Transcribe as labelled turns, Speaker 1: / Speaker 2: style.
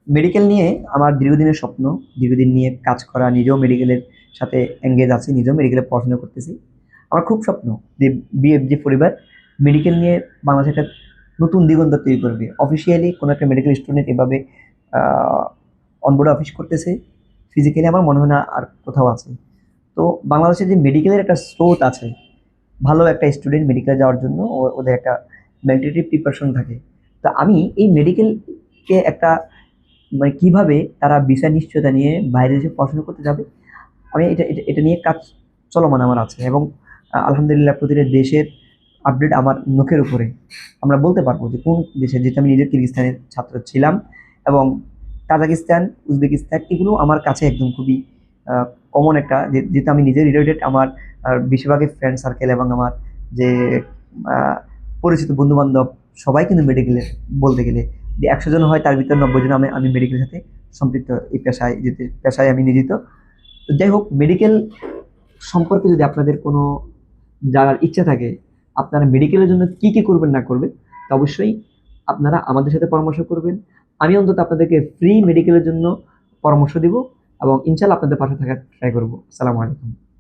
Speaker 1: Medical নিয়ে আমার দীর্ঘদিনের স্বপ্ন, দীর্ঘদিন নিয়ে কাজ করা, নিজেও মেডিকেলের সাথে এঙ্গেজ আছি, নিজেও মেডিকেলে পড়াশোনা করতেছি। আমার খুব স্বপ্ন যে বিএফজি পরিবার মেডিকেল নিয়ে বাংলাদেশে একটা নতুন দিগন্ত তৈরি করবে। অফিসিয়ালি কোনো একটা মেডিকেল স্টুডেন্ট এভাবে অনবোর্ডে অফিস করতেছে, ফিজিক্যালি আমার মনে হয় না আর কোথাও আছে। তো বাংলাদেশে যে মেডিকেলের একটা স্রোত আছে, ভালো একটা স্টুডেন্ট মেডিকেলে যাওয়ার জন্য ওদের একটা ম্যান্ডেটরি প্রিপারেশন থাকে। তো আমি এই মেডিকেলকে একটা মানে কিভাবে তারা ভিসা নিশ্চয়তা নিয়ে বাইরে দেশে পড়াশোনা করতে যাবে, আমি এটা এটা এটা নিয়ে কাজ চলমান আমার আছে। এবং আলহামদুলিল্লাহ প্রতিটা দেশের আপডেট আমার মুখের উপরে। আমরা বলতে পারবো যে কোন দেশে, যেহেতু আমি নিজের কিরগিজস্তানের ছাত্র ছিলাম, এবং কাজাকিস্তান, উজবেকিস্তান এগুলো আমার কাছে একদম খুবই কমন একটা, যেহেতু আমি নিজে রিলেটেড। আমার বেশিরভাগই ফ্রেন্ড সার্কেল এবং আমার যে আহ, পরিচিত বন্ধু বান্ধব সবাই কিন্তু মেডিকেলের, বলতে গেলে যে 100 জন হয় তার ভিতরে 90 জন আমি আমি মেডিকেলের সাথে সম্পৃক্ত, এই পেশায় যেতে পেশায় আমি নিয়োজিত। তো যাই হোক, মেডিকেল সম্পর্কে যদি আপনাদের কোনো জানার ইচ্ছা থাকে, আপনারা মেডিকেলের জন্য কি কি করবেন না করবেন, তো অবশ্যই আপনারা আমাদের সাথে পরামর্শ করবেন। আমি অন্তত আপনাদেরকে ফ্রি মেডিকেলের জন্য পরামর্শ দিব, এবং ইনশাল্লাহ আপনাদের পাশে থাকার ট্রাই করবো। আসসালামু আলাইকুম।